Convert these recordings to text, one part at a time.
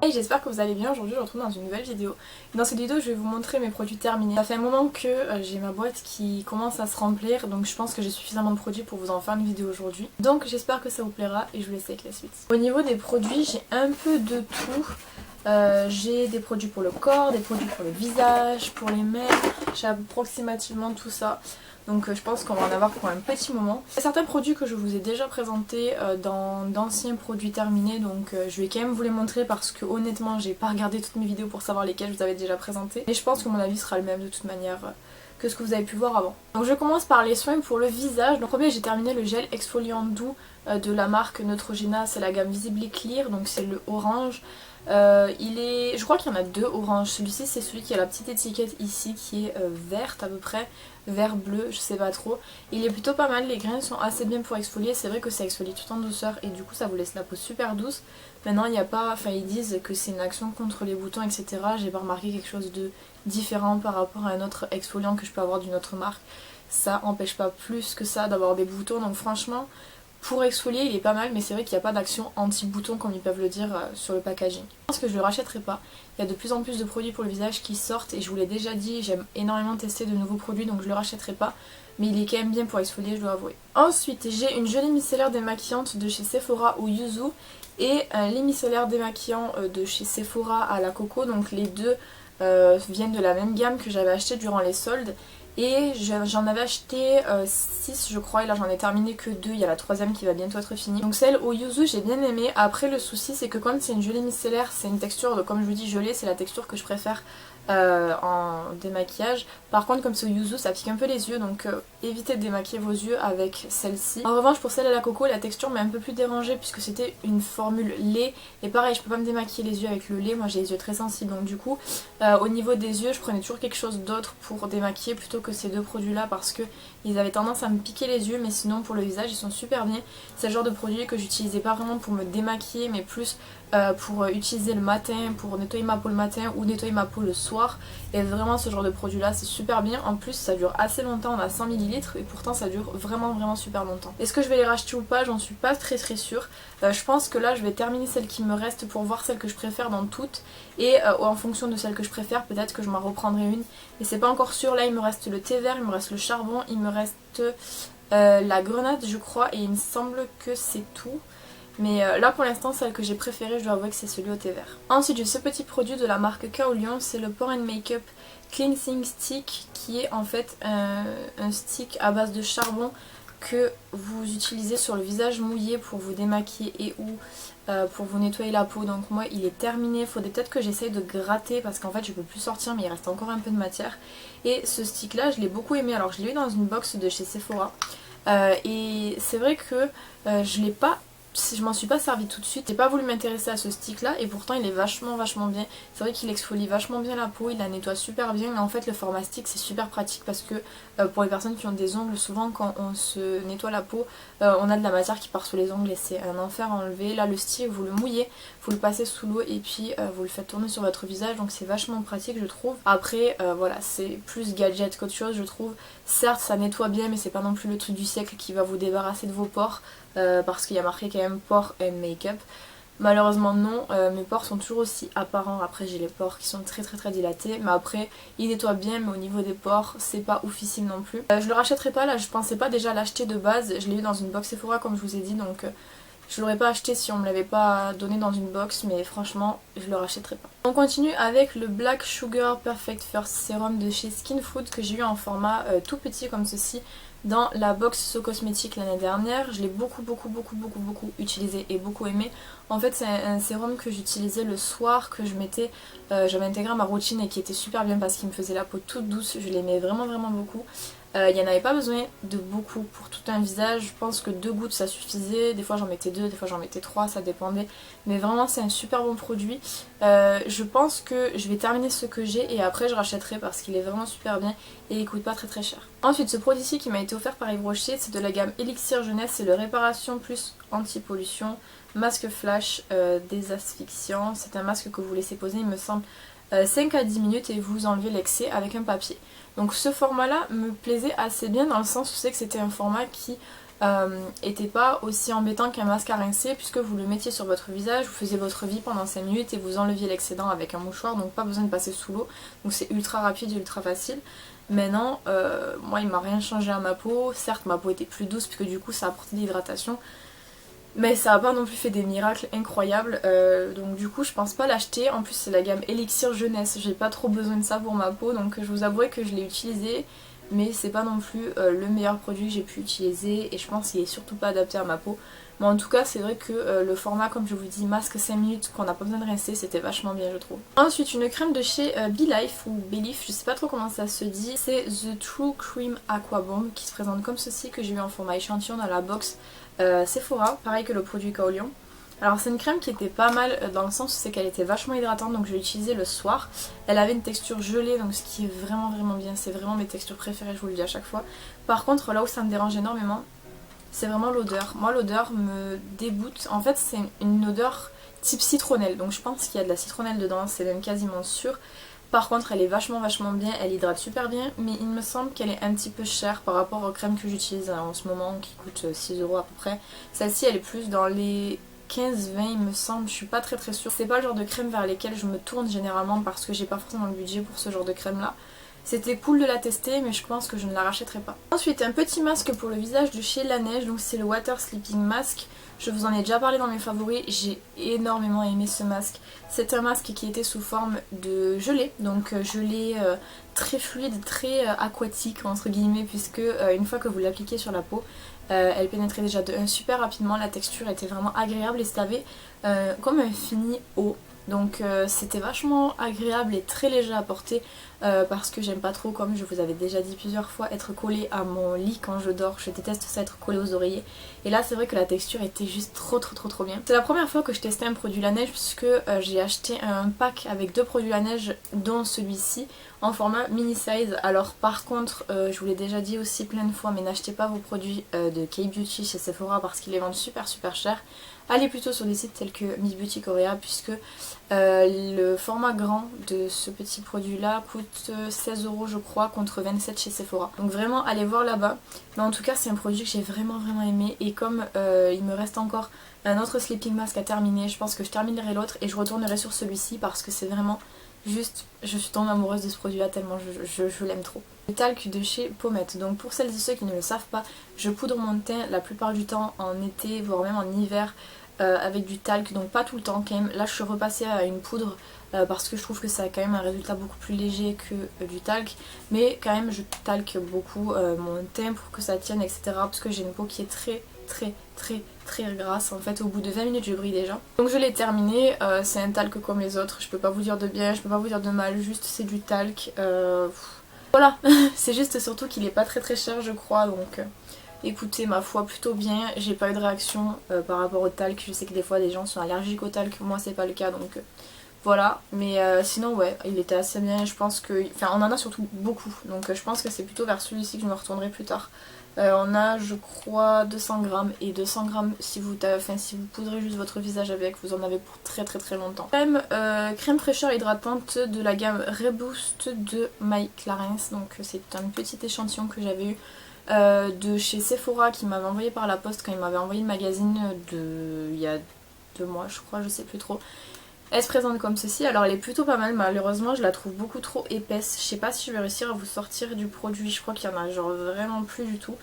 Hey, j'espère que vous allez bien. Aujourd'hui je vous retrouve dans une nouvelle vidéo. Dans cette vidéo je vais vous montrer mes produits terminés. Ça fait un moment que j'ai ma boîte qui commence à se remplir, donc je pense que j'ai suffisamment de produits pour vous en faire une vidéo aujourd'hui. Donc j'espère que ça vous plaira et je vous laisse avec la suite. Au niveau des produits, j'ai un peu de tout. J'ai des produits pour le corps, des produits pour le visage, pour les mains, j'ai approximativement tout ça. Donc je pense qu'on va en avoir pour un petit moment. Il y a certains produits que je vous ai déjà présentés dans d'anciens produits terminés, donc je vais quand même vous les montrer parce que honnêtement j'ai pas regardé toutes mes vidéos pour savoir lesquels je vous avais déjà présentés. Et je pense que mon avis sera le même de toute manière que ce que vous avez pu voir avant. Donc je commence par les soins pour le visage. Donc premier j'ai terminé le gel exfoliant doux de la marque Neutrogena, c'est la gamme Visibly Clear, donc c'est le orange. Je crois qu'il y en a deux orange. Celui-ci c'est celui qui a la petite étiquette ici qui est verte à peu près, vert bleu, je sais pas trop. Il est plutôt pas mal, les grains sont assez bien pour exfolier. C'est vrai que ça exfolie tout en douceur et du coup ça vous laisse la peau super douce. Maintenant il n'y a pas, enfin ils disent que c'est une action contre les boutons etc. J'ai pas remarqué quelque chose de différent par rapport à un autre exfoliant que je peux avoir d'une autre marque. Ça empêche pas plus que ça d'avoir des boutons, donc franchement pour exfolier il est pas mal, mais c'est vrai qu'il n'y a pas d'action anti-bouton comme ils peuvent le dire sur le packaging. Je pense que je le rachèterai pas. Il y a de plus en plus de produits pour le visage qui sortent et je vous l'ai déjà dit, j'aime énormément tester de nouveaux produits donc je le rachèterai pas. Mais il est quand même bien pour exfolier, je dois avouer. Ensuite j'ai une jolie micellaire démaquillante de chez Sephora au yuzu et les micellaires démaquillants de chez Sephora à la coco. Donc les deux viennent de la même gamme que j'avais acheté durant les soldes. Et j'en avais acheté 6 je crois et là j'en ai terminé que 2, il y a la troisième qui va bientôt être finie. Donc celle au yuzu j'ai bien aimé. Après le souci c'est que comme c'est une gelée micellaire, c'est une texture de, comme je vous dis gelée, c'est la texture que je préfère en démaquillage. Par contre comme c'est au yuzu ça pique un peu les yeux, donc évitez de démaquiller vos yeux avec celle-ci. En revanche pour celle à la coco la texture m'a un peu plus dérangée puisque c'était une formule lait et pareil je peux pas me démaquiller les yeux avec le lait, moi j'ai les yeux très sensibles donc du coup au niveau des yeux je prenais toujours quelque chose d'autre pour démaquiller plutôt que ces deux produits là parce que ils avaient tendance à me piquer les yeux, mais sinon pour le visage ils sont super bien. C'est le genre de produit que j'utilisais pas vraiment pour me démaquiller mais plus pour utiliser le matin, pour nettoyer ma peau le matin ou nettoyer ma peau le soir. Et vraiment ce genre de produit là c'est super bien. En plus ça dure assez longtemps, on a 100 ml et pourtant ça dure vraiment super longtemps. Est-ce que je vais les racheter ou pas? J'en suis pas très sûre. Je pense que là je vais terminer celle qui me reste pour voir celle que je préfère dans toutes. Et en fonction de celle que je préfère peut-être que je m'en reprendrai une. Et c'est pas encore sûr, là il me reste le thé vert, il me reste le charbon, il me reste la grenade je crois et il me semble que c'est tout. Mais là pour l'instant celle que j'ai préférée je dois avouer que c'est celui au thé vert. Ensuite j'ai ce petit produit de la marque Kaolion, c'est le Pore and Makeup Cleansing Stick qui est en fait un stick à base de charbon que vous utilisez sur le visage mouillé pour vous démaquiller et ou pour vous nettoyer la peau. Donc moi il est terminé, faudrait peut-être que j'essaye de gratter parce qu'en fait je peux plus sortir mais il reste encore un peu de matière. Et ce stick là je l'ai beaucoup aimé, alors je l'ai eu dans une box de chez Sephora et c'est vrai que je l'ai pas, je m'en suis pas servi tout de suite, j'ai pas voulu m'intéresser à ce stick là et pourtant il est vachement bien. C'est vrai qu'il exfolie vachement bien la peau, il la nettoie super bien et en fait le format stick c'est super pratique parce que pour les personnes qui ont des ongles, souvent quand on se nettoie la peau on a de la matière qui part sous les ongles et c'est un enfer à enlever. Là le stick vous le mouillez, vous le passez sous l'eau et puis vous le faites tourner sur votre visage, donc c'est vachement pratique je trouve. Après voilà c'est plus gadget qu'autre chose je trouve. Certes ça nettoie bien mais c'est pas non plus le truc du siècle qui va vous débarrasser de vos pores parce qu'il y a marqué quand même pore and make-up. Malheureusement non, mes pores sont toujours aussi apparents. Après j'ai les pores qui sont très dilatés, mais après il nettoie bien, mais au niveau des pores c'est pas oufissime non plus. Je le rachèterai pas là, je pensais pas déjà l'acheter de base, je l'ai eu dans une box Sephora comme je vous ai dit, donc je l'aurais pas acheté si on me l'avait pas donné dans une box, mais franchement je le rachèterai pas. On continue avec le Black Sugar Perfect First Serum de chez Skin Food que j'ai eu en format tout petit comme ceci dans la box So Cosmétique l'année dernière. Je l'ai beaucoup utilisé et beaucoup aimé. En fait c'est un sérum que j'utilisais le soir, que je mettais, j'avais intégré à ma routine et qui était super bien parce qu'il me faisait la peau toute douce, je l'aimais vraiment beaucoup. Il n'y en avait pas besoin de beaucoup pour tout un visage, je pense que 2 gouttes ça suffisait, des fois j'en mettais 2, des fois j'en mettais 3, ça dépendait. Mais vraiment c'est un super bon produit. Je pense que je vais terminer ce que j'ai et après je rachèterai parce qu'il est vraiment super bien et il coûte pas très cher. Ensuite ce produit-ci qui m'a été offert par Yves Rocher, c'est de la gamme Elixir Jeunesse, c'est le réparation plus anti-pollution, masque flash désasphyxiant. C'est un masque que vous laissez poser il me semble 5 à 10 minutes et vous enlevez l'excès avec un papier. Donc ce format là me plaisait assez bien dans le sens où c'est que c'était un format qui était pas aussi embêtant qu'un masque à rincer, puisque vous le mettiez sur votre visage, vous faisiez votre vie pendant 5 minutes et vous enleviez l'excédent avec un mouchoir, donc pas besoin de passer sous l'eau, donc c'est ultra rapide et ultra facile. Maintenant, moi il m'a rien changé à ma peau, certes ma peau était plus douce puisque du coup ça apportait de l'hydratation, mais ça n'a pas non plus fait des miracles incroyables, donc du coup je pense pas l'acheter. En plus c'est la gamme Elixir Jeunesse, j'ai pas trop besoin de ça pour ma peau, donc je vous avouerai que je l'ai utilisé, mais c'est pas non plus le meilleur produit que j'ai pu utiliser et je pense qu'il est surtout pas adapté à ma peau. Mais en tout cas c'est vrai que le format, comme je vous dis, masque 5 minutes qu'on n'a pas besoin de rincer, c'était vachement bien je trouve. Ensuite une crème de chez Be Life ou Belif, je sais pas trop comment ça se dit, c'est The True Cream Aqua Bomb qui se présente comme ceci, que j'ai eu en format échantillon dans la box Sephora, pareil que le produit Kaolion. Alors c'est une crème qui était pas mal dans le sens où c'est qu'elle était vachement hydratante, donc je l'ai utilisée le soir. Elle avait une texture gelée, donc ce qui est vraiment bien, c'est vraiment mes textures préférées, je vous le dis à chaque fois. Par contre là où ça me dérange énormément, c'est vraiment l'odeur. Moi l'odeur me dégoûte, en fait c'est une odeur type citronnelle, donc je pense qu'il y a de la citronnelle dedans, c'est même quasiment sûr. Par contre elle est vachement bien, elle hydrate super bien, mais il me semble qu'elle est un petit peu chère par rapport aux crèmes que j'utilise en ce moment qui coûtent 6 € à peu près. Celle-ci elle est plus dans les 15-20 il me semble, je suis pas très sûre. C'est pas le genre de crème vers lesquelles je me tourne généralement parce que j'ai pas forcément le budget pour ce genre de crème là. C'était cool de la tester mais je pense que je ne la rachèterai pas. Ensuite un petit masque pour le visage de chez Laneige, donc c'est le Water Sleeping Mask. Je vous en ai déjà parlé dans mes favoris, j'ai énormément aimé ce masque. C'est un masque qui était sous forme de gelée, donc gelée très fluide, très aquatique entre guillemets, puisque une fois que vous l'appliquez sur la peau, elle pénétrait déjà de 1 super rapidement, la texture était vraiment agréable et c'était comme un fini eau. Donc c'était vachement agréable et très léger à porter parce que j'aime pas trop, comme je vous avais déjà dit plusieurs fois, être collée à mon lit quand je dors. Je déteste ça, être collée aux oreillers. Et là c'est vrai que la texture était juste trop bien. C'est la première fois que je testais un produit Laneige puisque j'ai acheté un pack avec 2 produits Laneige dont celui-ci en format mini size. Alors par contre je vous l'ai déjà dit aussi plein de fois, mais n'achetez pas vos produits de K-Beauty chez Sephora parce qu'ils les vendent super cher. Allez plutôt sur des sites tels que Miss Beauty Korea puisque le format grand de ce petit produit là coûte 16 € je crois contre 27 chez Sephora. Donc vraiment allez voir là-bas. Mais en tout cas c'est un produit que j'ai vraiment aimé et comme il me reste encore un autre sleeping mask à terminer, je pense que je terminerai l'autre et je retournerai sur celui-ci parce que c'est vraiment juste, je suis tombée amoureuse de ce produit là tellement je l'aime trop. Le talc de chez Pommette. Donc pour celles et ceux qui ne le savent pas, je poudre mon teint la plupart du temps en été voire même en hiver avec du talc, donc pas tout le temps quand même. Là je suis repassée à une poudre parce que je trouve que ça a quand même un résultat beaucoup plus léger que du talc, mais quand même je talque beaucoup mon teint pour que ça tienne, etc. parce que j'ai une peau qui est très grasse. En fait au bout de 20 minutes je brille déjà. Donc je l'ai terminé, c'est un talc comme les autres, je peux pas vous dire de bien, je peux pas vous dire de mal, juste c'est du talc. Voilà, c'est juste surtout qu'il est pas très cher je crois, donc écoutez, ma foi plutôt bien, j'ai pas eu de réaction par rapport au talc. Je sais que des fois des gens sont allergiques au talc, moi c'est pas le cas, donc voilà. Mais sinon ouais, il était assez bien, je pense que... Enfin on en a surtout beaucoup, donc je pense que c'est plutôt vers celui-ci que je me retournerai plus tard. On a je crois 200 grammes et 200 grammes si vous poudrez juste votre visage avec, vous en avez pour très longtemps. Crème fraîcheur hydratante de la gamme Reboost de My Clarins, donc c'est un petit échantillon que j'avais eu de chez Sephora qui m'avait envoyé par la poste quand il m'avait envoyé le magazine il y a 2 mois je crois, je sais plus trop. Elle se présente comme ceci, alors elle est plutôt pas mal, malheureusement je la trouve beaucoup trop épaisse. Je sais pas si je vais réussir à vous sortir du produit, je crois qu'il y en a genre vraiment plus du tout.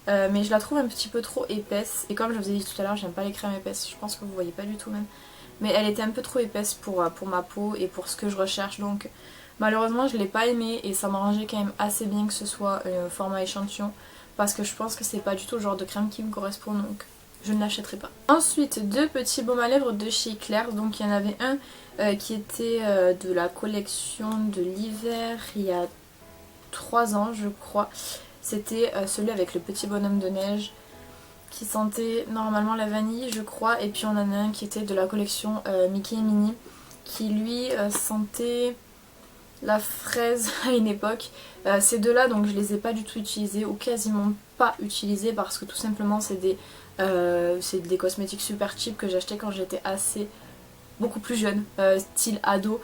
Mais je la trouve un petit peu trop épaisse et comme je vous ai dit tout à l'heure j'aime pas les crèmes épaisses, je pense que vous voyez pas du tout même. Mais elle était un peu trop épaisse pour ma peau et pour ce que je recherche, donc malheureusement je l'ai pas aimée et ça m'arrangeait quand même assez bien que ce soit format échantillon parce que je pense que c'est pas du tout le genre de crème qui me correspond, donc je ne l'achèterai pas. Ensuite 2 petits baumes à lèvres de chez Claire, donc il y en avait un qui était de la collection de l'hiver il y a 3 ans je crois. C'était celui avec le petit bonhomme de neige qui sentait normalement la vanille je crois, et puis on en a un qui était de la collection Mickey et Minnie qui lui sentait la fraise à une époque. Ces deux là donc je les ai pas du tout utilisés ou quasiment pas utilisés parce que tout simplement c'est des cosmétiques super cheap que j'achetais quand j'étais beaucoup plus jeune, style ado,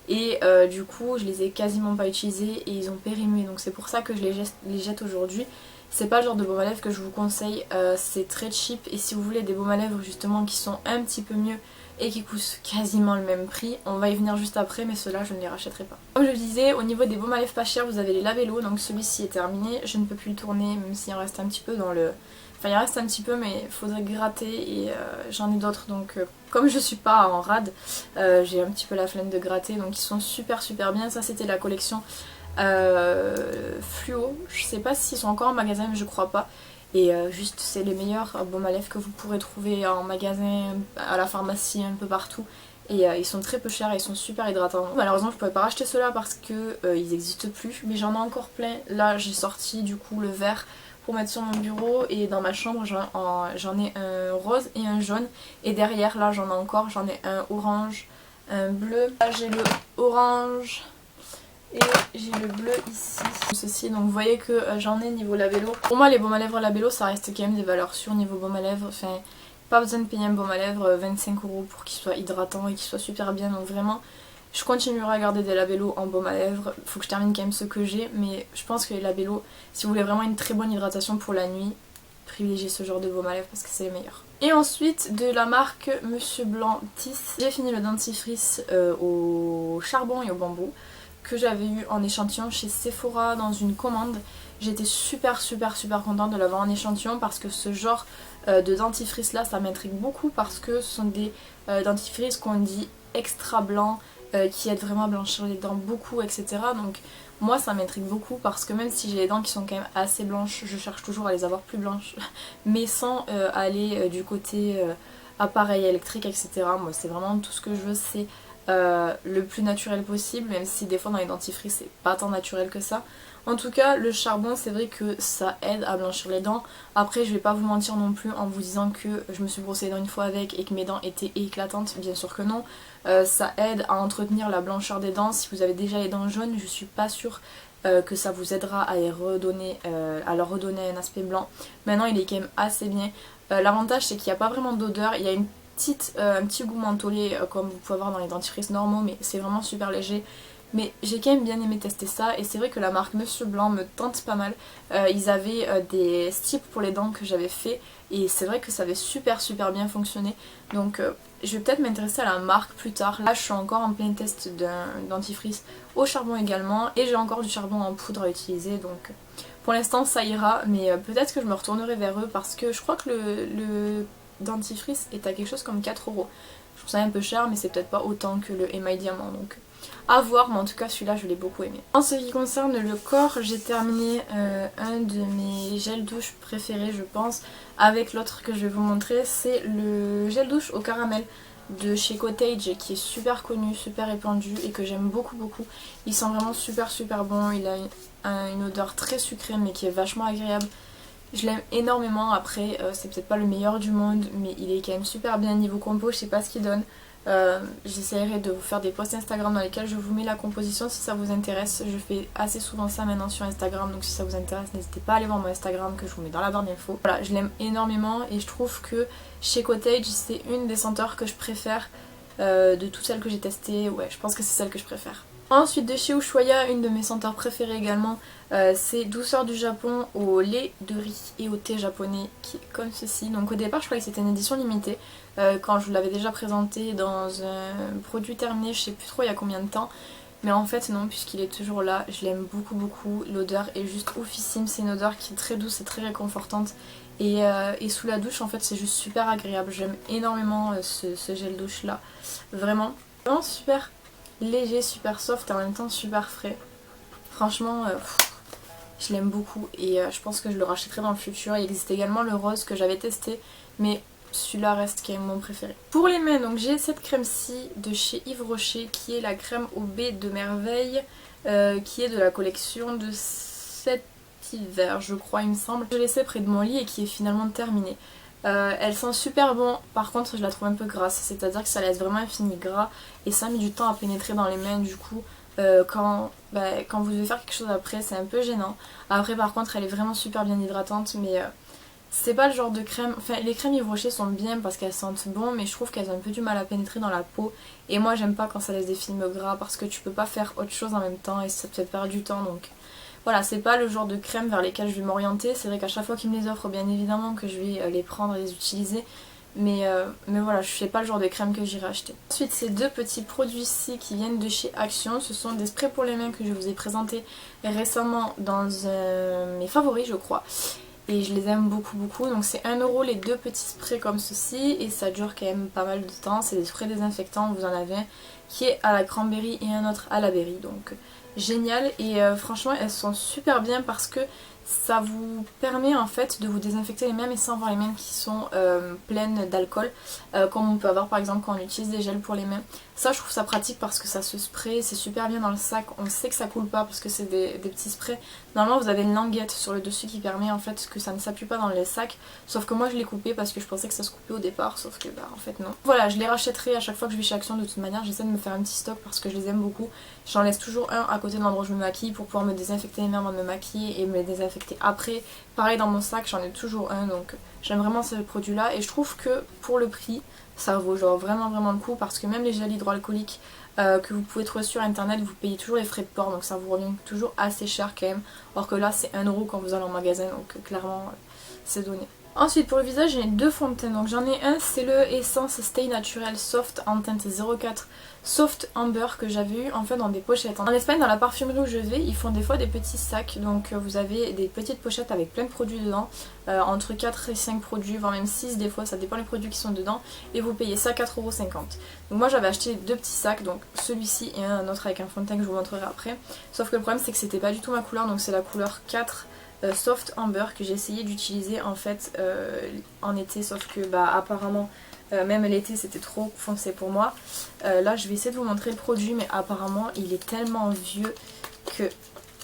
et du coup je les ai quasiment pas utilisés et ils ont périmé, donc c'est pour ça que je les jette aujourd'hui. C'est pas le genre de baume à lèvres que je vous conseille, c'est très cheap, et si vous voulez des baumes à lèvres justement qui sont un petit peu mieux et qui coûtent quasiment le même prix, on va y venir juste après, mais ceux-là je ne les rachèterai pas. Comme je le disais, au niveau des baumes à lèvres pas chers, vous avez les Labello, donc celui-ci est terminé, je ne peux plus le tourner même s'il en reste un petit peu dans le... Enfin il reste un petit peu, mais il faudrait gratter, et j'en ai d'autres, donc comme je suis pas en rade, j'ai un petit peu la flemme de gratter, donc ils sont super bien. Ça c'était la collection fluo, je sais pas s'ils sont encore en magasin mais je crois pas, et juste c'est les meilleurs baumes à lèvres que vous pourrez trouver en magasin, à la pharmacie, un peu partout, et ils sont très peu chers et ils sont super hydratants. Malheureusement je pouvais pas racheter ceux-là parce que ils existent plus, mais j'en ai encore plein. Là j'ai sorti du coup le vert pour mettre sur mon bureau, et dans ma chambre j'en ai un rose et un jaune, et derrière là j'en ai encore, j'en ai un orange, un bleu, là j'ai le orange et j'ai le bleu ici, ceci, donc vous voyez que j'en ai niveau Labello. Pour moi les baumes à lèvres Labello ça reste quand même des valeurs sûres niveau baume à lèvres, enfin pas besoin de payer un baume à lèvres 25 € pour qu'il soit hydratant et qu'il soit super bien, donc vraiment je continuerai à garder des Labello en baume à lèvres. Faut que je termine quand même ce que j'ai, mais je pense que les Labello, si vous voulez vraiment une très bonne hydratation pour la nuit, privilégiez ce genre de baume à lèvres parce que c'est les meilleurs. Et ensuite de la marque Monsieur Blanc Tisse, j'ai fini le dentifrice au charbon et au bambou que j'avais eu en échantillon chez Sephora dans une commande. J'étais super contente de l'avoir en échantillon parce que ce genre de dentifrice là ça m'intrigue beaucoup, parce que ce sont des dentifrices qu'on dit extra blancs, qui aident vraiment à blanchir les dents beaucoup, etc. Donc moi ça m'intrigue beaucoup parce que même si j'ai les dents qui sont quand même assez blanches, je cherche toujours à les avoir plus blanches mais sans aller du côté appareil électrique, etc. Moi c'est vraiment tout ce que je veux, c'est le plus naturel possible, même si des fois dans les dentifrices c'est pas tant naturel que ça. En tout cas le charbon c'est vrai que ça aide à blanchir les dents. Après je vais pas vous mentir non plus en vous disant que je me suis brossé les dents une fois avec et que mes dents étaient éclatantes, bien sûr que non. Ça aide à entretenir la blancheur des dents. Si vous avez déjà les dents jaunes, je suis pas sûre que ça vous aidera à leur redonner un aspect blanc. Maintenant il est quand même assez bien. L'avantage c'est qu'il n'y a pas vraiment d'odeur, il y a un petit goût mentholé comme vous pouvez avoir dans les dentifrices normaux, mais c'est vraiment super léger. Mais j'ai quand même bien aimé tester ça, et c'est vrai que la marque Monsieur Blanc me tente pas mal. Ils avaient des strips pour les dents que j'avais fait, et c'est vrai que ça avait super bien fonctionné. Donc je vais peut-être m'intéresser à la marque plus tard. Là je suis encore en plein test d'un dentifrice au charbon également, et j'ai encore du charbon en poudre à utiliser, donc pour l'instant ça ira, mais peut-être que je me retournerai vers eux parce que je crois que le dentifrice est à quelque chose comme 4 €. Je trouve ça un peu cher, mais c'est peut-être pas autant que le Émail Diamant, donc à voir, mais en tout cas celui-là je l'ai beaucoup aimé. En ce qui concerne le corps, j'ai terminé un de mes gels douche préférés je pense, avec l'autre que je vais vous montrer, c'est le gel douche au caramel de chez Cottage, qui est super connu, super répandu et que j'aime beaucoup. Il sent vraiment super bon, il a une odeur très sucrée mais qui est vachement agréable. Je l'aime énormément. Après c'est peut-être pas le meilleur du monde, mais il est quand même super bien niveau compo, je sais pas ce qu'il donne. J'essaierai de vous faire des posts Instagram dans lesquels je vous mets la composition si ça vous intéresse. Je fais assez souvent ça maintenant sur Instagram, donc si ça vous intéresse n'hésitez pas à aller voir mon Instagram que je vous mets dans la barre d'infos. Voilà, je l'aime énormément et je trouve que chez Cottage c'est une des senteurs que je préfère de toutes celles que j'ai testées. Ouais, je pense que c'est celle que je préfère. Ensuite de chez Ushuaïa, une de mes senteurs préférées également, c'est Douceur du Japon au lait de riz et au thé japonais, qui est comme ceci. Donc au départ je croyais que c'était une édition limitée quand je vous l'avais déjà présenté dans un produit terminé, je sais plus trop il y a combien de temps. Mais en fait non, puisqu'il est toujours là, je l'aime beaucoup, l'odeur est juste oufissime, c'est une odeur qui est très douce et très réconfortante. Et sous la douche en fait c'est juste super agréable, j'aime énormément ce gel douche là, vraiment super léger, super soft et en même temps super frais. Franchement je l'aime beaucoup et je pense que je le rachèterai dans le futur. Il existe également le rose que j'avais testé, mais celui-là reste quand même mon préféré. Pour les mains, donc j'ai cette crème-ci de chez Yves Rocher qui est la crème au baies de merveille, qui est de la collection de cet hiver je crois il me semble. Je l'ai laissée près de mon lit et qui est finalement terminée. Elle sent super bon, par contre je la trouve un peu grasse, c'est-à-dire que ça laisse vraiment un fini gras et ça met du temps à pénétrer dans les mains, du coup quand vous devez faire quelque chose après c'est un peu gênant. Après par contre elle est vraiment super bien hydratante, mais C'est pas le genre de crème, enfin les crèmes Yves Rocher sont bien parce qu'elles sentent bon, mais je trouve qu'elles ont un peu du mal à pénétrer dans la peau. Et moi j'aime pas quand ça laisse des films gras parce que tu peux pas faire autre chose en même temps et ça te fait perdre du temps. Donc voilà, c'est pas le genre de crème vers lesquelles je vais m'orienter. C'est vrai qu'à chaque fois qu'ils me les offrent, bien évidemment que je vais les prendre et les utiliser. Mais voilà, je sais pas le genre de crème que j'irai acheter. Ensuite, ces deux petits produits-ci qui viennent de chez Action. Ce sont des sprays pour les mains que je vous ai présentés récemment dans mes favoris, je crois. Et je les aime beaucoup beaucoup. Donc c'est 1€ les deux petits sprays comme ceci. Et ça dure quand même pas mal de temps. C'est des sprays désinfectants, vous en avez un qui est à la cranberry et un autre à la berry. Donc génial. Et franchement elles sont super bien parce que ça vous permet en fait de vous désinfecter les mains mais sans avoir les mains qui sont pleines d'alcool comme on peut avoir par exemple quand on utilise des gels pour les mains. Ça je trouve ça pratique parce que ça se spray, c'est super bien dans le sac, on sait que ça coule pas parce que c'est des petits sprays. Normalement vous avez une languette sur le dessus qui permet en fait que ça ne s'appuie pas dans les sacs, sauf que moi je l'ai coupé parce que je pensais que ça se coupait au départ, sauf que bah en fait non. Voilà, je les rachèterai à chaque fois que je vais chez Action de toute manière, j'essaie de me faire un petit stock parce que je les aime beaucoup. J'en laisse toujours un à côté de l'endroit où je me maquille pour pouvoir me désinfecter les mains avant de me maquiller et me les désinfecter après. Pareil dans mon sac, j'en ai toujours un, donc j'aime vraiment ce produit là et je trouve que pour le prix ça vaut genre vraiment le coup parce que même les gels hydroalcooliques que vous pouvez trouver sur internet, vous payez toujours les frais de port, donc ça vous revient toujours assez cher quand même, alors que là c'est 1€ quand vous allez en magasin, donc clairement c'est donné. Ensuite pour le visage j'ai deux fonds de teint, donc j'en ai un, c'est le Essence Stay Naturel Soft en teinte 04 Soft Amber que j'avais eu en fait dans des pochettes. En Espagne dans la parfumerie où je vais ils font des fois des petits sacs, donc vous avez des petites pochettes avec plein de produits dedans, entre 4 et 5 produits, voire même 6 des fois, ça dépend des produits qui sont dedans, et vous payez ça 4,50€. Donc moi j'avais acheté deux petits sacs, donc celui-ci et un autre avec un fond de teint que je vous montrerai après, sauf que le problème c'est que c'était pas du tout ma couleur, donc c'est la couleur 4 Soft Amber que j'ai essayé d'utiliser en fait en été, sauf que bah apparemment même l'été c'était trop foncé pour moi. Là je vais essayer de vous montrer le produit, mais apparemment il est tellement vieux que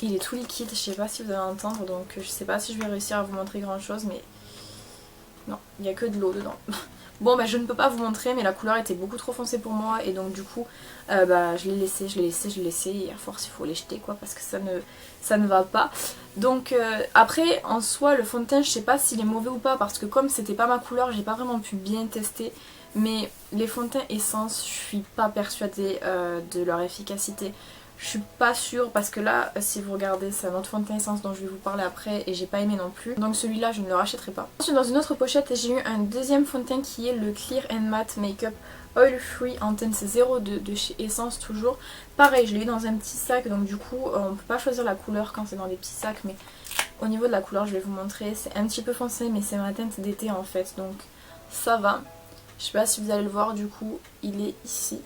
il est tout liquide, je sais pas si vous allez entendre, donc je sais pas si je vais réussir à vous montrer grand chose, mais non, il n'y a que de l'eau dedans. Bon bah je ne peux pas vous montrer, mais la couleur était beaucoup trop foncée pour moi et donc du coup bah je l'ai laissé et à force il faut les jeter quoi parce que ça ne va pas. Donc après en soi le fond de teint je sais pas s'il est mauvais ou pas parce que comme c'était pas ma couleur j'ai pas vraiment pu bien tester, mais les fonds de teint Essence je suis pas persuadée de leur efficacité. Je suis pas sûre parce que là si vous regardez c'est un autre fond de teint Essence dont je vais vous parler après et j'ai pas aimé non plus, donc celui-là je ne le rachèterai pas. Ensuite dans une autre pochette j'ai eu un deuxième fond de teint qui est le Clear and Matte Makeup Oil Free en teinte 02 de chez Essence toujours. Pareil je l'ai eu dans un petit sac, donc du coup on peut pas choisir la couleur quand c'est dans des petits sacs, mais au niveau de la couleur je vais vous montrer, c'est un petit peu foncé mais c'est ma teinte d'été en fait, donc ça va. Je sais pas si vous allez le voir, du coup il est ici.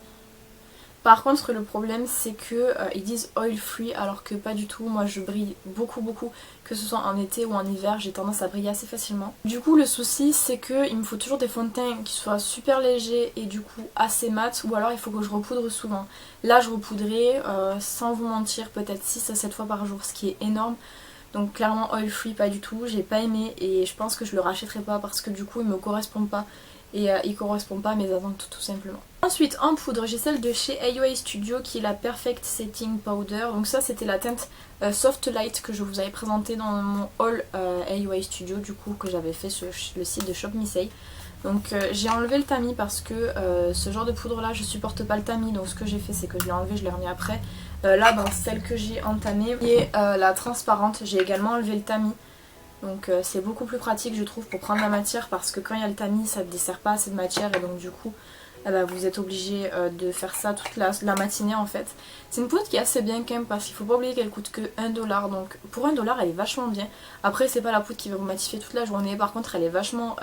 Par contre le problème c'est que ils disent oil free alors que pas du tout. Moi je brille beaucoup que ce soit en été ou en hiver, j'ai tendance à briller assez facilement. Du coup le souci c'est que il me faut toujours des fonds de teint qui soient super légers et du coup assez mat, ou alors il faut que je repoudre souvent. Là je repoudrais sans vous mentir peut-être 6 à 7 fois par jour, ce qui est énorme. Donc clairement oil free pas du tout, j'ai pas aimé et je pense que je le rachèterai pas parce que du coup il me correspond pas. Et il correspond pas à mes attentes tout simplement. Ensuite en poudre j'ai celle de chez AOA Studio qui est la Perfect Setting Powder. Donc ça c'était la teinte Soft Light que je vous avais présentée dans mon haul AOA Studio du coup que j'avais fait sur le site de Shop Missei. Donc j'ai enlevé le tamis parce que ce genre de poudre là je supporte pas le tamis, donc ce que j'ai fait c'est que je l'ai enlevé, je l'ai remis après. Là dans celle que j'ai entamée et la transparente j'ai également enlevé le tamis. Donc c'est beaucoup plus pratique je trouve pour prendre la matière parce que quand il y a le tamis ça ne dessert pas assez de matière et donc du coup vous êtes obligé de faire ça toute la matinée en fait. C'est une poudre qui est assez bien quand même parce qu'il faut pas oublier qu'elle coûte que 1$, donc pour 1$ elle est vachement bien. Après c'est pas la poudre qui va vous matifier toute la journée, par contre elle est vachement,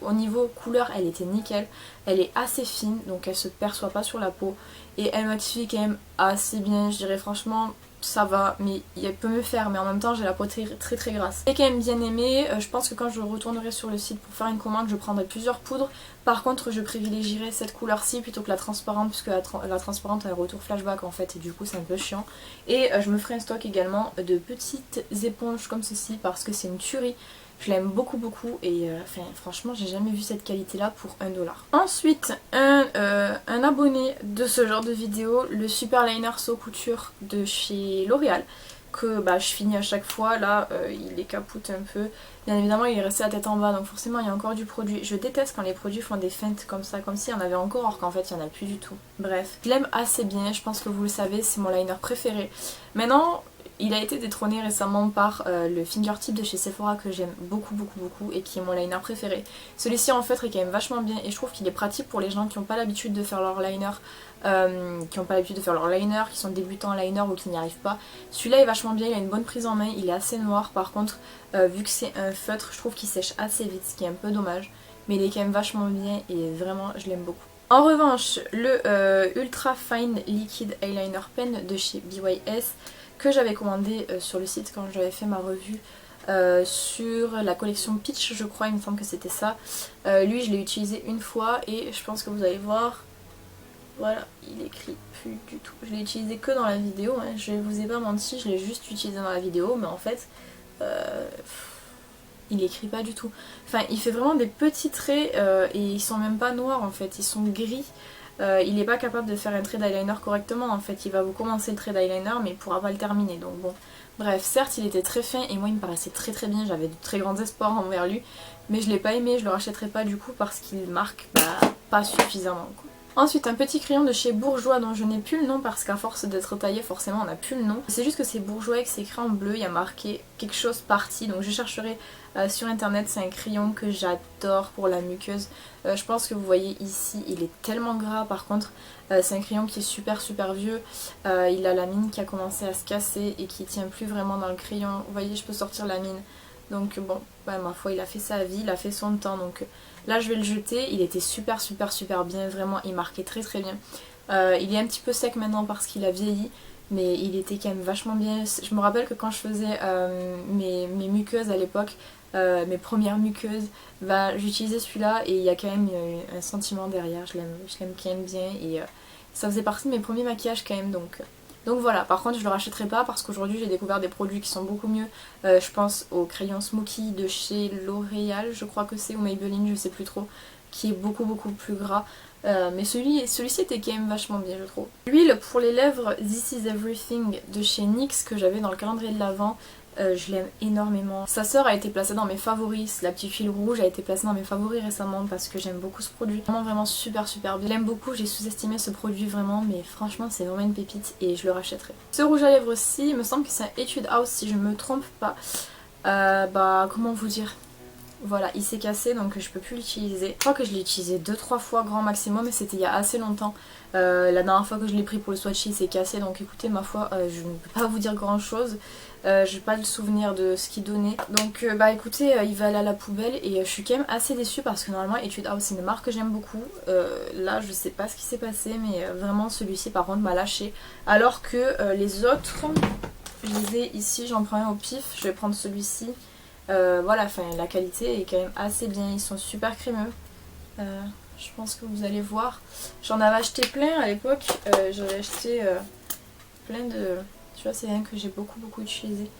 au niveau couleur elle était nickel, elle est assez fine donc elle se perçoit pas sur la peau et elle matifie quand même assez bien, je dirais franchement ça va, mais elle peut me faire, mais en même temps j'ai la peau très grasse. J'ai quand même bien aimé, je pense que quand je retournerai sur le site pour faire une commande je prendrai plusieurs poudres. Par contre je privilégierai cette couleur-ci plutôt que la transparente puisque la transparente a un retour flashback en fait et du coup c'est un peu chiant. Et je me ferai un stock également de petites éponges comme ceci parce que c'est une tuerie. Je l'aime beaucoup et franchement j'ai jamais vu cette qualité là pour 1$. Ensuite un abonné de ce genre de vidéo, le Super Liner So Couture de chez L'Oréal, que je finis à chaque fois. Là il est capoute un peu, bien évidemment il est resté la tête en bas donc forcément il y a encore du produit. Je déteste quand les produits font des feintes comme ça, comme s'il y en avait encore alors qu'en fait il n'y en a plus du tout. Bref, je l'aime assez bien, je pense que vous le savez, c'est mon liner préféré. Maintenant il a été détrôné récemment par le fingertip de chez Sephora que j'aime beaucoup et qui est mon liner préféré. Celui-ci en fait est quand même vachement bien et je trouve qu'il est pratique pour les gens qui n'ont pas l'habitude de faire leur liner, qui sont débutants en liner ou qui n'y arrivent pas. Celui-là est vachement bien, il a une bonne prise en main, il est assez noir par contre, vu que c'est un feutre, je trouve qu'il sèche assez vite, ce qui est un peu dommage. Mais il est quand même vachement bien et vraiment je l'aime beaucoup. En revanche, le Ultra Fine Liquid Eyeliner Pen de chez BYS, que j'avais commandé sur le site quand j'avais fait ma revue sur la collection Peach, je crois, il me semble que c'était ça. Lui je l'ai utilisé une fois et je pense que vous allez voir, voilà, il écrit plus du tout. Je l'ai utilisé que dans la vidéo, hein. Je vous ai pas menti, je l'ai juste utilisé dans la vidéo, mais en fait il écrit pas du tout. Enfin il fait vraiment des petits traits et ils sont même pas noirs en fait, ils sont gris. Il n'est pas capable de faire un trait d'eyeliner correctement en fait, il va vous commencer le trait d'eyeliner mais il pourra pas le terminer, donc bon. Bref, certes il était très fin et moi il me paraissait très bien, j'avais de très grands espoirs envers lui, mais je l'ai pas aimé, je le rachèterai pas du coup parce qu'il marque pas suffisamment quoi. Ensuite un petit crayon de chez Bourjois dont je n'ai plus le nom parce qu'à force d'être taillé forcément on n'a plus le nom. C'est juste que c'est Bourjois et que c'est écrit en bleu, il y a marqué quelque chose parti, donc je chercherai sur internet. C'est un crayon que j'adore pour la muqueuse. Je pense que vous voyez ici il est tellement gras par contre. C'est un crayon qui est super vieux, il a la mine qui a commencé à se casser et qui tient plus vraiment dans le crayon. Vous voyez je peux sortir la mine. Donc bon, ma foi il a fait sa vie, il a fait son temps, donc là je vais le jeter. Il était super bien, vraiment il marquait très bien. Il est un petit peu sec maintenant parce qu'il a vieilli, mais il était quand même vachement bien. Je me rappelle que quand je faisais mes muqueuses à l'époque, mes premières muqueuses, j'utilisais celui-là et il y a quand même un sentiment derrière, je l'aime quand même bien et ça faisait partie de mes premiers maquillages quand même, donc voilà. Par contre je le rachèterai pas parce qu'aujourd'hui j'ai découvert des produits qui sont beaucoup mieux. Je pense au crayon Smoky de chez L'Oréal, je crois que c'est, ou Maybelline, je sais plus trop, qui est beaucoup plus gras. Mais celui-ci était quand même vachement bien je trouve. L'huile pour les lèvres This Is Everything de chez NYX que j'avais dans le calendrier de l'Avent. Je l'aime énormément. Sa sœur a été placée dans mes favoris, la petite file rouge a été placée dans mes favoris récemment parce que j'aime beaucoup ce produit. Vraiment super bien. Je l'aime beaucoup, j'ai sous-estimé ce produit vraiment, mais franchement c'est vraiment une pépite et je le rachèterai. Ce rouge à lèvres-ci, il me semble que c'est un Etude House si je me trompe pas. Comment vous dire, voilà, il s'est cassé donc je peux plus l'utiliser. Je crois que je l'ai utilisé 2-3 fois grand maximum et c'était il y a assez longtemps. La dernière fois que je l'ai pris pour le swatch il s'est cassé, donc écoutez ma foi je ne peux pas vous dire grand chose. J'ai pas le souvenir de ce qu'il donnait. Donc écoutez il va aller à la poubelle et je suis quand même assez déçue parce que normalement Etude House c'est une marque que j'aime beaucoup. Là je sais pas ce qui s'est passé mais vraiment celui-ci par contre m'a lâché. Alors que les autres, je les ai ici, j'en prends un au pif, je vais prendre celui-ci. Voilà, enfin la qualité est quand même assez bien, ils sont super crémeux. Je pense que vous allez voir. J'en avais acheté plein à l'époque, j'avais acheté plein de... Tu vois, c'est un que j'ai beaucoup utilisé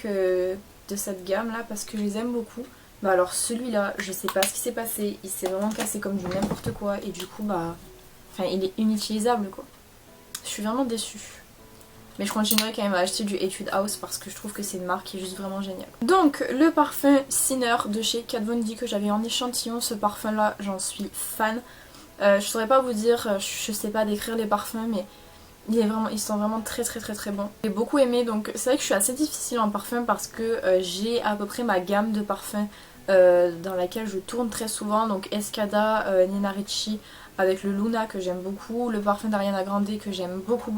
de cette gamme là parce que je les aime beaucoup. Alors celui-là, je sais pas ce qui s'est passé, il s'est vraiment cassé comme du n'importe quoi et du coup enfin il est inutilisable quoi. Je suis vraiment déçue. Mais je continuerai quand même à acheter du Etude House parce que je trouve que c'est une marque qui est juste vraiment géniale. Donc le parfum Sinner de chez Kat Von D que j'avais en échantillon, ce parfum là j'en suis fan. Je saurais pas vous dire, je sais pas décrire les parfums mais ils sont vraiment très bons. J'ai beaucoup aimé, donc c'est vrai que je suis assez difficile en parfum parce que j'ai à peu près ma gamme de parfums dans laquelle je tourne très souvent. Donc Escada, Nina Ricci avec le Luna que j'aime beaucoup, le parfum d'Ariana Grande que j'aime beaucoup.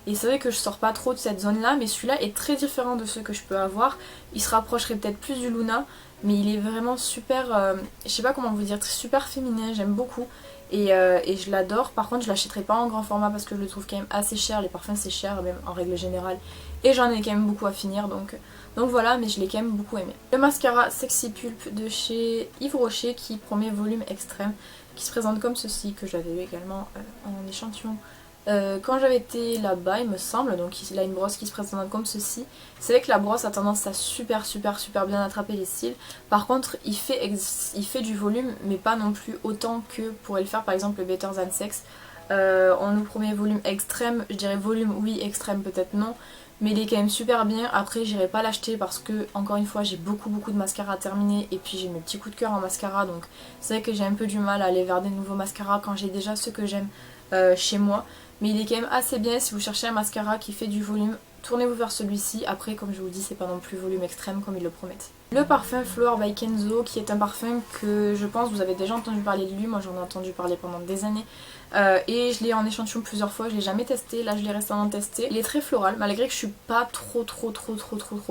Et c'est vrai que je sors pas trop de cette zone là, mais celui-là est très différent de ceux que je peux avoir. Il se rapprocherait peut-être plus du Luna, mais il est vraiment super, je sais pas comment vous dire, super féminin, j'aime beaucoup. Et je l'adore. Par contre je l'achèterai pas en grand format parce que je le trouve quand même assez cher, les parfums c'est cher même en règle générale. Et j'en ai quand même beaucoup à finir donc voilà, mais je l'ai quand même beaucoup aimé. Le mascara Sexy Pulp de chez Yves Rocher qui promet volume extrême, qui se présente comme ceci, que j'avais eu également en échantillon quand j'avais été là-bas il me semble. Donc il a une brosse qui se présente comme ceci. C'est vrai que la brosse a tendance à super bien attraper les cils. Par contre il fait du volume mais pas non plus autant que pourrait le faire par exemple le Better Than Sex. On nous promet volume extrême, je dirais volume oui, extrême peut-être non. mais il est quand même super bien. Après j'irai pas l'acheter parce que encore une fois j'ai beaucoup de mascara à terminer et puis j'ai mes petits coups de cœur en mascara, donc c'est vrai que j'ai un peu du mal à aller vers des nouveaux mascaras quand j'ai déjà ceux que j'aime chez moi. Mais il est quand même assez bien si vous cherchez un mascara qui fait du volume. Tournez-vous vers celui-ci. Après, comme je vous dis, c'est pas non plus volume extrême comme ils le promettent. Le parfum Flower by Kenzo, qui est un parfum que je pense vous avez déjà entendu parler de lui. Moi j'en ai entendu parler pendant des années. Et je l'ai en échantillon plusieurs fois, je l'ai jamais testé. Là je l'ai récemment testé. Il est très floral, malgré que je suis pas trop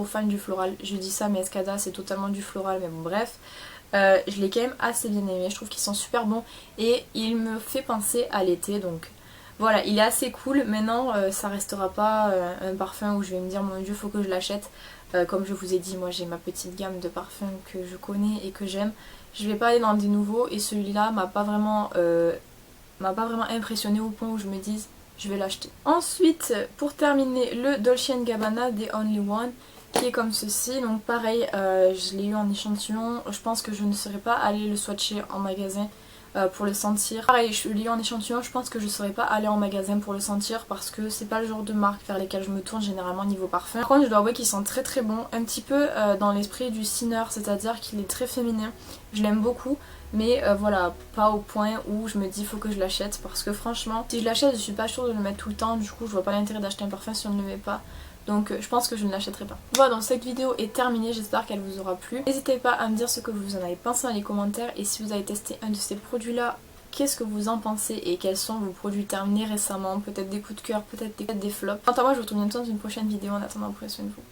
fan du floral. Je dis ça, mais Escada c'est totalement du floral, mais bon bref. Je l'ai quand même assez bien aimé, je trouve qu'il sent super bon. Et il me fait penser à l'été, donc... Voilà, il est assez cool. Maintenant, ça restera pas un parfum où je vais me dire mon dieu, faut que je l'achète. Comme je vous ai dit, moi j'ai ma petite gamme de parfums que je connais et que j'aime. Je vais pas aller dans des nouveaux et celui-là m'a pas vraiment impressionné au point où je me dise je vais l'acheter. Ensuite, pour terminer, le Dolce & Gabbana The Only One qui est comme ceci. Donc pareil, je l'ai eu en échantillon. Je pense que je ne serais pas allée le swatcher en magasin pour le sentir. Pareil, je l'ai eu en échantillon, je pense que je ne serais pas aller en magasin pour le sentir parce que c'est pas le genre de marque vers lesquelles je me tourne généralement niveau parfum. Par contre, je dois avouer qu'il sent très bon, un petit peu dans l'esprit du Sinner, c'est-à-dire qu'il est très féminin. Je l'aime beaucoup, mais voilà, pas au point où je me dis faut que je l'achète parce que franchement, si je l'achète, je suis pas sûre de le mettre tout le temps, du coup je vois pas l'intérêt d'acheter un parfum si on ne le met pas. Donc je pense que je ne l'achèterai pas. Voilà, donc cette vidéo est terminée, j'espère qu'elle vous aura plu. N'hésitez pas à me dire ce que vous en avez pensé dans les commentaires et si vous avez testé un de ces produits là, qu'est-ce que vous en pensez et quels sont vos produits terminés récemment, peut-être des coups de cœur, peut-être des flops. Quant à moi, je vous retrouve bientôt dans une prochaine vidéo, en attendant, prenez soin de vous.